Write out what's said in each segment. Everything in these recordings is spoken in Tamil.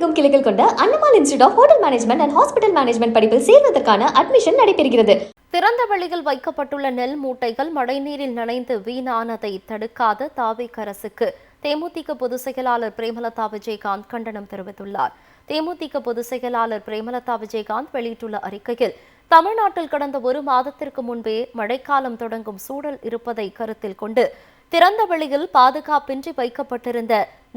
தமிழகமெங்கும் கிளைகள் கொண்ட Annamal institute of hotel management and hospital management படிப்பில் சேர்வதற்கான அட்மிஷன் நடைபெறுகிறது. திறந்த வெளியில் வைக்கப்பட்டுள்ள நெல் மூட்டைகள் மழைநீரில் நனைந்து வீணானதை தடுக்காத தாவேக அரசுக்கு தேமுதிக பொதுச் செயலாளர் பிரேமலதா விஜயகாந்த் கண்டனம் தெரிவித்துள்ளார். தேமுதிக பொதுச் செயலாளர் பிரேமலதா விஜயகாந்த் வெளியிட்டுள்ள அறிக்கையில், தமிழ்நாட்டில் கடந்த ஒரு மாதத்திற்கு முன்பே மழைக்காலம் தொடங்கும் சூழல் இருப்பதை கருத்தில் கொண்டு திறந்த வெளியில் பாதுகாப்பின்றி வைக்கப்பட்டிருந்த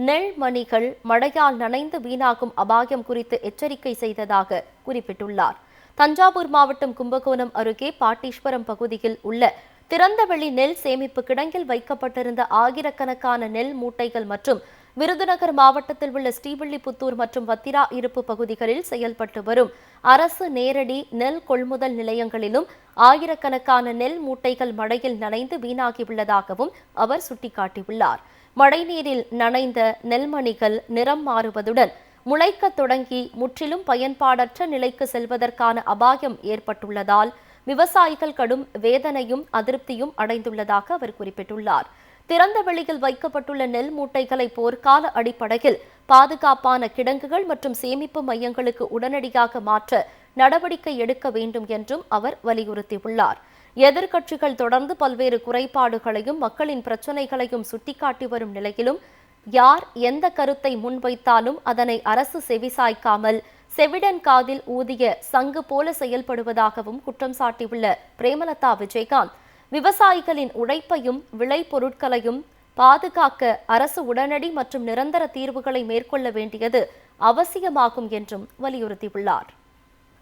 நெல் மணிகள் மழையால் நனைந்து வீணாகும் அபாயம் குறித்து எச்சரிக்கை செய்ததாக குறிப்பிட்டுள்ளார். தஞ்சாவூர் மாவட்டம் கும்பகோணம் அருகே பாட்டீஸ்வரம் பகுதியில் உள்ள திறந்தவெளி நெல் சேமிப்பு கிடங்கில் வைக்கப்பட்டிருந்த ஆயிரக்கணக்கான நெல் மூட்டைகள் மற்றும் விருதுநகர் மாவட்டத்தில் உள்ள ஸ்ரீவில்லிபுத்தூர் மற்றும் வத்திரா இருப்பு பகுதிகளில் செயல்பட்டு வரும் அரசு நேரடி நெல் கொள்முதல் நிலையங்களிலும் ஆயிரக்கணக்கான நெல் மூட்டைகள் மழையில் நனைந்து வீணாகியுள்ளதாகவும் அவர் சுட்டிக்காட்டியுள்ளார். மழைநீரில் நனைந்த நெல்மணிகள் நிறம் மாறுவதுடன் முளைக்கத் தொடங்கி முற்றிலும் பயன்பாடற்ற நிலைக்கு செல்வதற்கான அபாயம் ஏற்பட்டுள்ளதால் விவசாயிகள் கடும் வேதனையும் அதிருப்தியும் அடைந்துள்ளதாக அவர் குறிப்பிட்டுள்ளார். திறந்த வெளியில் வைக்கப்பட்டுள்ள நெல் மூட்டைகளை போர்க்கால அடிப்படையில் பாதுகாப்பான கிடங்குகள் மற்றும் சேமிப்பு மையங்களுக்கு உடனடியாக மாற்ற நடவடிக்கை எடுக்க வேண்டும் என்றும் அவர் வலியுறுத்தியுள்ளார். எதிர்க்கட்சிகள் தொடர்ந்து பல்வேறு குறைபாடுகளையும் மக்களின் பிரச்சினைகளையும் சுட்டிக்காட்டி வரும் நிலையிலும் யார் எந்த கருத்தை முன்வைத்தாலும் அதனை அரசு செவிசாய்க்காமல் செவிடன் காதில் ஊதிய சங்கு போல செயல்படுவதாகவும் குற்றம் சாட்டியுள்ள பிரேமலதா விஜயகாந்த், விவசாயிகளின் உழைப்பையும் விளை பொருட்களையும் பாதுகாக்க அரசு உடனடி மற்றும் நிரந்தர தீர்வுகளை மேற்கொள்ள வேண்டியது அவசியமாகும் என்றும் வலியுறுத்தியுள்ளார்.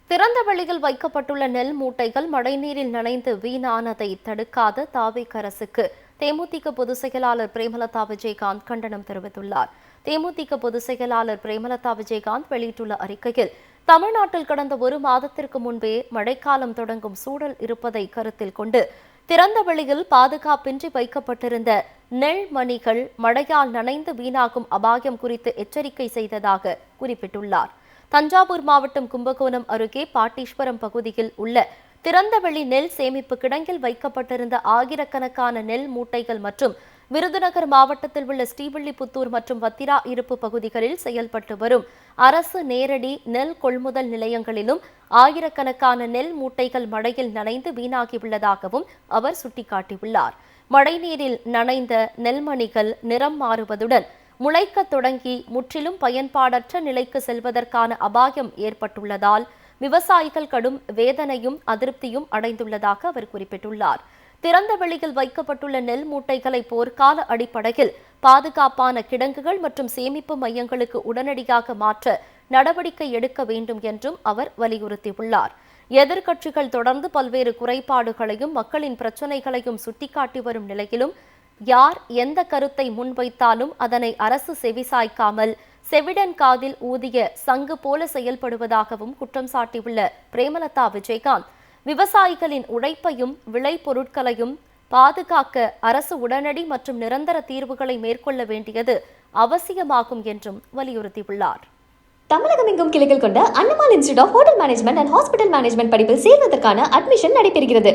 திறந்த வெளியில் வைக்கப்பட்டுள்ள நெல் மூட்டைகள் மழைநீரில் நனைந்து வீணானதை தடுக்காத தாவேக அரசுக்கு தேமுதிக பொதுச் செயலாளர் பிரேமலதா விஜயகாந்த் கண்டனம் தெரிவித்துள்ளார். தேமுதிக பொதுச் செயலாளர் பிரேமலதா விஜயகாந்த் வெளியிட்டுள்ள அறிக்கையில், தமிழ்நாட்டில் கடந்த ஒரு மாதத்திற்கு முன்பே மழைக்காலம் தொடங்கும் சூழல் இருப்பதை கருத்தில் கொண்டு திறந்த வெளியில் பாதுகாப்பின்றி வைக்கப்பட்டிருந்த நெல் மணிகள் மழையால் நனைந்து வீணாகும் அபாயம் குறித்து எச்சரிக்கை செய்ததாக குறிப்பிட்டுள்ளார். தஞ்சாவூர் மாவட்டம் கும்பகோணம் அருகே பாட்டீஸ்வரம் பகுதியில் உள்ள திறந்தவெளி நெல் சேமிப்பு கிடங்கில் வைக்கப்பட்டிருந்த ஆயிரக்கணக்கான நெல் மூட்டைகள் மற்றும் விருதுநகர் மாவட்டத்தில் உள்ள ஸ்ரீவில்லிபுத்தூர் மற்றும் வத்திரா இருப்பு பகுதிகளில் செயல்பட்டு வரும் அரசு நேரடி நெல் கொள்முதல் நிலையங்களிலும் ஆயிரக்கணக்கான நெல் மூட்டைகள் மழையில் நனைந்து வீணாகியுள்ளதாகவும் அவர் சுட்டிக்காட்டியுள்ளார். மழைநீரில் நனைந்த நெல்மணிகள் நிறம் மாறுவதுடன் முளைக்கத் தொடங்கி முற்றிலும் பயன்பாடற்ற நிலைக்கு செல்வதற்கான அபாயம் ஏற்பட்டுள்ளதால் விவசாயிகள் கடும் வேதனையும் அதிருப்தியும் அடைந்துள்ளதாக அவர் குறிப்பிட்டுள்ளார். திறந்த வெளியில் வைக்கப்பட்டுள்ள நெல் மூட்டைகளை போர்க்கால அடிப்படையில் பாதுகாப்பான கிடங்குகள் மற்றும் சேமிப்பு மையங்களுக்கு உடனடியாக மாற்ற நடவடிக்கை எடுக்க வேண்டும் என்றும் அவர் வலியுறுத்தியுள்ளார். எதிர்க்கட்சிகள் தொடர்ந்து பல்வேறு குறைபாடுகளையும் மக்களின் பிரச்சினைகளையும் சுட்டிக்காட்டி வரும் நிலையிலும் யார் எந்த கருத்தை முன்வைத்தாலும் அதனை அரசு செவிசாய்க்காமல் செவிடன் காதில் ஊதிய சங்கு போல செயல்படுவதாகவும் குற்றம் சாட்டியுள்ள பிரேமலதா விஜயகாந்த், விவசாயிகளின் உழைப்பையும் விளை பொருட்களையும் பாதுகாக்க அரசு உடனடி மற்றும் நிரந்தர தீர்வுகளை மேற்கொள்ள வேண்டியது அவசியமாகும் என்றும் வலியுறுத்தியுள்ளார். தமிழகமெங்கும் கிளைகள் கொண்ட Annamal institute of hotel management and hospital management படிப்பில் சேர்வதற்கான அட்மிஷன் நடைபெறுகிறது.